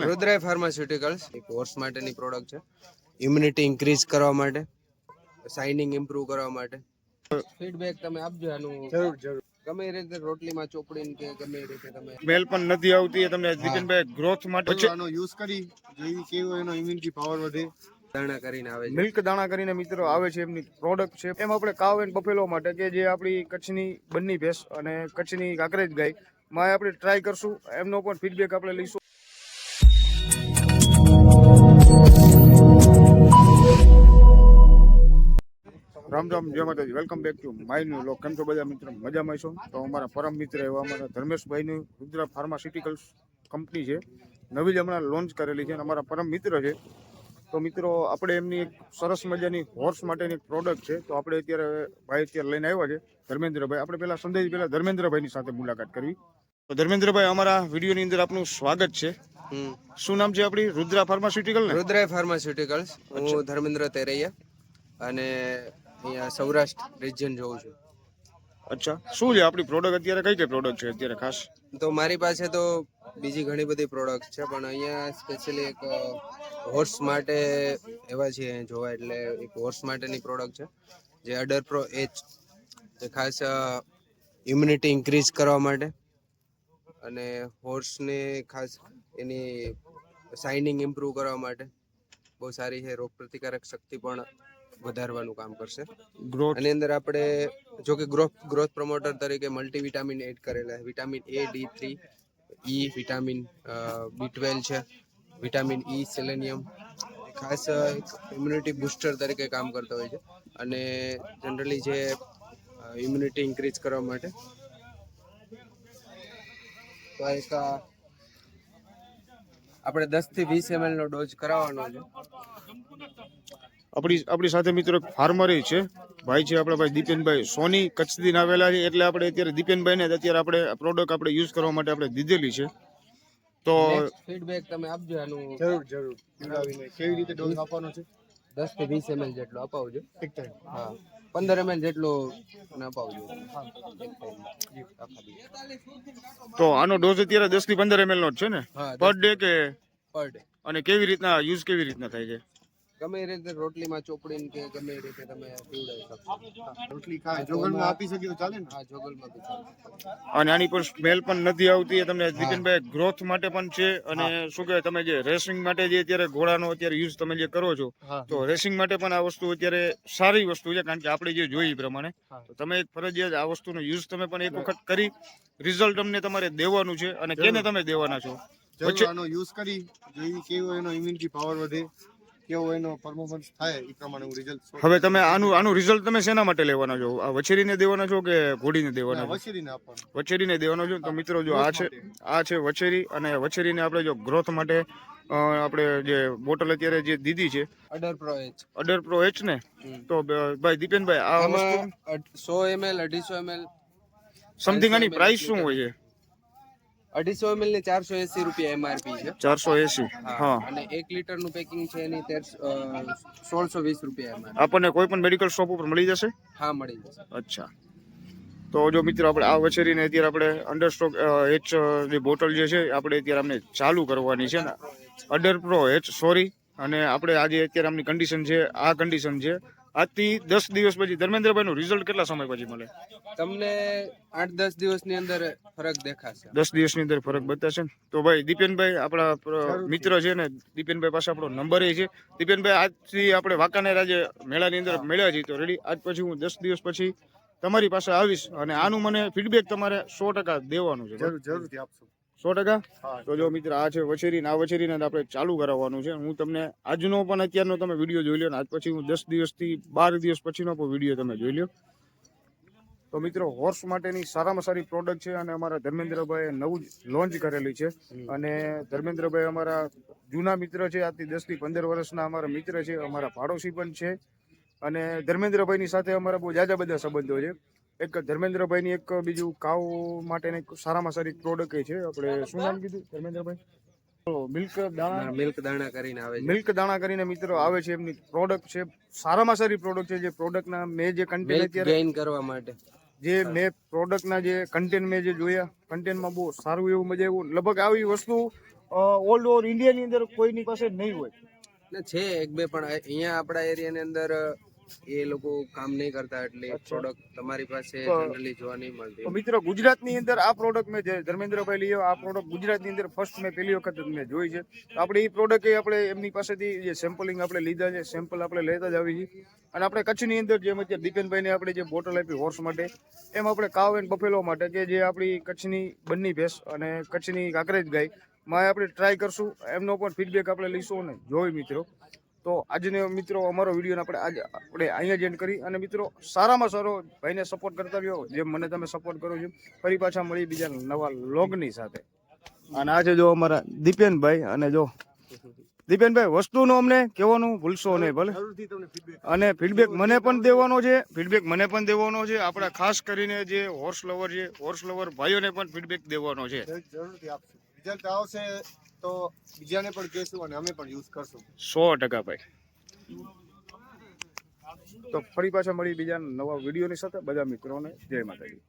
રુદ્રાય pharmaceuticals એક horse માટેની product છે. ઇમ્યુનિટી ઇન્ક્રીઝ કરવા માટે, શાઇનિંગ ઇમ્પ્રૂવ કરવા માટે. ફીડબેક તમે આપજો આનું. જરૂર. ગમે એ રીતે રોટલીમાં ચોપડીને કે ગમે એ રીતે તમે સ્મેલ પણ નથી આવતી. તમને દીપેનભાઈ ગ્રોથ માટે આનો યુઝ કરી જેવી કેવો એનો ઇમ્યુનિટી પાવર વધે. દાણા કરીને આવે છે. મિલ્ક દાણા કરીને મિત્રો આવે છે, એમની પ્રોડક્ટ છે. એમ આપણે કાવ એન્ડ બફેલો માટે કે જે આપણી કચ્છની બન્ની ભેંસ અને કચ્છની કાંકરેજ ગાય માં આપણે ટ્રાય કરશું. એમનો પણ ફીડબેક આપણે લઈશું. રામ રામ, જય માતાજી. Welcome back to my new vlog. કેમ છો બધા મિત્રો? મજામાં છો? તો અમારા પરમ મિત્ર એવા અમારા ધર્મેશભાઈની રુદ્રા ફાર્માસ્યુટિકલ્સ કંપની છે, નવી જ હમણાં લોન્ચ કરેલી છે અને અમારા પરમ મિત્ર છે. તો મિત્રો, આપણે એમની એક સરસ મજાની હોર્સ માટેની એક પ્રોડક્ટ છે. તો આપણે અત્યારે લઈને આવ્યા છે ધર્મેન્દ્રભાઈ. આપણે પહેલા સંદેશ ધર્મેન્દ્રભાઈની સાથે મુલાકાત કરવી. તો ધર્મેન્દ્રભાઈ, અમારા વિડીયોની અંદર આપનું સ્વાગત છે. શું નામ છે આપણી? રુદ્રા ફાર્માસ્યુટિકલ ને? રુદ્રાય ફાર્માસ્યુટિકલ્સ. હું ધર્મેન્દ્ર તેરૈયા અને અહીંયા સૌરાષ્ટ્ર રિજન જોઉં છું. અચ્છા, શું છે આપણી પ્રોડક્ટ અત્યારે? કઈ પ્રોડક્ટ છે અત્યારે ખાસ? તો મારી પાસે તો બીજી ઘણી બધી પ્રોડક્ટ છે, પણ અહીંયા સ્પેશિયલી એક હોર્સ માટે એવા છે જોવા, એટલે એક હોર્સ માટેની પ્રોડક્ટ છે જે અડર પ્રો એચ, જે ખાસ ઇમ્યુનિટી ઇન્ક્રીઝ કરવા માટે અને હોર્સને ખાસ એની શાઇનિંગ ઇમ્પ્રૂવ કરવા માટે બહુ સારી છે. રોગ પ્રતિકારક શક્તિ પણ વધારવાનું કામ કરશે. ગ્રોથ આની અંદર આપણે જો કે ગ્રોથ પ્રમોટર તરીકે મલ્ટીવિટામિન એડ કરેલા છે. Vitamin A, D3, E, vitamin B12 છે, વિટામિન E, સેલેનિયમ. ખાસ ઇમ્યુનિટી બૂસ્ટર તરીકે કામ કરતા હોય છે અને જનરલી જે ઇમ્યુનિટી ઇન્ક્રીઝ કરવા માટે. તો એક આપણે 10 થી 20 ml નો ડોઝ કરાવવાનો છે. આપણી સાથે મિત્રો ફાર્મર છે, ભાઈ છે આપણા ભાઈ દીપેનભાઈ સોની, કચ્છથી આવેલા છે. એટલે આપણે અત્યારે દીપેનભાઈ ને અત્યારે આપણે પ્રોડક્ટ આપણે યુઝ કરવા માટે આપણે દીધેલી છે. તો ફીડબેક તમે આપજો આનું. જરૂર. કેવી રીતે ડોઝ આપવાનો છે? 10 થી 20 ml જેટલો અપાવજો. એક ટાઈમ. હા, 15 ml જેટલો અપાવજો. તો આનો ડોઝ અત્યારે 10 થી 15 ml નો જ છે ને? પર ડે કે પર ડે? અને કેવી રીતના યુઝ કેવી રીતના થાય છે? ગમે એ રીતે રોટલીમાં ચોપડીને કે ગમે એ રીતે તમે પીવડાવી શકશો. રોટલી ખાય જોગલમાં આપી શકીએ તો ચાલે ને? હા, જોગલમાં બી ચાલે. અને આની પર સ્મેલ પણ નથી આવતી. તમને દીપેનભાઈ ગ્રોથ માટે પણ છે. અને શું કહેવાય, તમે જે રેસિંગ માટે જે અત્યારે ઘોડાનો અત્યારે યુઝ તમે જે કરો છો, તો રેસિંગ માટે પણ આ વસ્તુ અત્યારે સારી વસ્તુ છે. કારણ કે આપણે જે જોઈ એ પ્રમાણે તો તમે એક ફરજિયાત આ વસ્તુનો યુઝ તમે પણ એક વખત કરી, રિઝલ્ટ તમને તમારે દેવાનું છે. અને કેને તમે દેવાના છો? આનો યુઝ કરી જેવી કેવો એનો ઇમ્યુનિટી પાવર વધે, કેવો એનો પરફોર્મન્સ થાય એ પ્રમાણે હું રિઝલ્ટ. હવે તમે આનું રિઝલ્ટ તમે શેના માટે લેવાના છો? આ વછેરીને દેવાના છો કે ઘોડીને દેવાના છો? વછેરીને આપવાનું. વછેરીને દેવાનો છો. તો મિત્રો જો આ છે વછેરી, અને વછેરીને આપણે જો ગ્રોથ માટે આપણે જે બોટલ અત્યારે જે દીધી છે અડર પ્રો એચ ને, તો ભાઈ દીપેનભાઈ આ વસ્તુ 100 ml 250 ml સમથિંગ આની પ્રાઇસ શું હોય છે? 250 ml ની 480 રૂપિયા MRP છે. 480. હા. અને 1 લીટર નું પેકિંગ છે એની 1620 રૂપિયા MRP. આપણને કોઈ પણ મેડિકલ શોપ ઉપર મળી જશે? હા, મળી જશે. અચ્છા. તો જો મિત્રો, આપણે આ વછેરીને અત્યારે આપણે અંડરસ્ટોક એચ જે બોટલ જે છે આપણે અત્યારે અમને ચાલુ કરવાની છે ને, અડર પ્રો એચ, સોરી. અને આપણે આજે અત્યારે આમની કન્ડિશન છે, આ કન્ડિશન છે. આજથી 10 દિવસ પછી ધર્મેન્દ્રભાઈ નું રિઝલ્ટ કેટલા સમય પછી મળે? તમને 8-10 દિવસની અંદર ફરક દેખાશે. 10 દિવસની અંદર ફરક બતાશે ને? તો ભાઈ દીપેનભાઈ આપણા મિત્ર છે ને, દીપેનભાઈ પાસે આપણો નંબર છે. દીપેનભાઈ, આજથી આપણે વાંકાનેર આજે મેળાની અંદર મળ્યા છીએ, તો રેડી આજ પછી હું 10 દિવસ પછી તમારી પાસે આવીશ અને આનું મને ફીડબેક તમારે 100% દેવાનું છે. જરૂરથી આપશું. 100%. તો જો મિત્ર, આ છે વછેરીને, આ વછેરીને આપણે ચાલુ કરાવવાનું છે. હું તમને આજનો પણ અત્યારનો તમે વિડીયો જોઈ લો ને, આજ પછી હું 10 દિવસથી 12 દિવસ પછીનો પણ વિડીયો તમે જોઈ લો. તો મિત્રો, હોર્સ માટેની સારામાં સારી પ્રોડક્ટ છે અને અમારા ધર્મેન્દ્રભાઈ નવું જ લોન્ચ કરેલી છે. અને ધર્મેન્દ્રભાઈ અમારા જૂના મિત્ર છે, આજથી 10 થી 15 વર્ષના અમારા મિત્ર છે, અમારા પાડોશી પણ છે. અને ધર્મેન્દ્રભાઈની સાથે અમારા બહુ જાજા બધા સંબંધો છે. એક ધર્મેન્દ્રભાઈની એક બીજું કાવ માટેની સારામાં સારી પ્રોડક્ટ છે. આપણે શું નામ કીધું ધર્મેન્દ્રભાઈ? મિલ્ક દાણા કરીને આવે છે. મિલ્ક દાણા કરીને મિત્રો આવે છે. એમની પ્રોડક્ટ છે, સારામાં સારી પ્રોડક્ટ છે. જે પ્રોડક્ટના મેં જે કન્ટેન્ટ ગેઇન કરવા માટે જે મેં પ્રોડક્ટના જે કન્ટેન્ટ મેં જે જોયા, કન્ટેન્ટમાં બહુ સારું એવું મજા આવ્યું. લગભગ આવી વસ્તુ ઓલ ઓવર ઇન્ડિયાની અંદર કોઈની પાસે નહીં હોય. ને છે એક બે, પણ અહીંયા આપણા એરિયાની અંદર એ લોકો કામ નહીં કરતા, એટલે પ્રોડક્ટ તમારી પાસે જનરલી જોવા નહીં મળતી. તો મિત્રો ગુજરાતની અંદર આ પ્રોડક્ટ મેં જે ધર્મેન્દ્રભાઈ લીધો, આ પ્રોડક્ટ ગુજરાતની અંદર ફર્સ્ટ મેં પહેલી વખત મેં જોઈ છે. તો આપણે એ પ્રોડક્ટ આપણે એમની પાસેથી જે સેમ્પલિંગ આપણે લીધા છે, સેમ્પલ આપણે લેતા જ આવી છીએ. અને આપણે કચ્છની અંદર જેમ અત્યારે દીપેનભાઈને આપણે જે બોટલ આપી હોર્સ માટે, એમ આપણે કાવ એન્ડ બફેલો માટે કે જે આપણી કચ્છની બંની ભેંસ અને કચ્છની કાંકરેજ ગાય માં આપણે ટ્રાય કરશું, એમનો પણ ફીડબેક આપણે લઈશું ને જોઈ મિત્રો. તો આજને મિત્રો અમારો વિડીયો આપણે અહીંયા જ એન્ડ કરી. અને મિત્રો સારામાં સારો ભાઈને સપોર્ટ કરતા રહ્યો, જેમ મને તમે સપોર્ટ કરો છો. ફરી પાછા મળી બીજા નવા લોગની સાથે. અને આજે જો અમારા દીપેનભાઈ, અને જો દીપેનભાઈ વસ્તુનું અમને કહેવાનું ભૂલશો નહીં ભલે. જરૂરથી તમને ફીડબેક અને ફીડબેક મને પણ દેવાનો છે, આપણા ખાસ કરીને જે હોર્સ લવર છે, હોર્સ લવર ભાઈઓને પણ ફીડબેક દેવાનો છે. જરૂરથી આપશું. રિઝલ્ટ આવશે તો બીજાને પણ કહેશું અને અમે પણ યુઝ કરશું. 100% ભાઈ. તો ફરી પાછા મળી બીજા નવા વિડીયોની સાથે. બધા મિત્રોને જય માતાજી.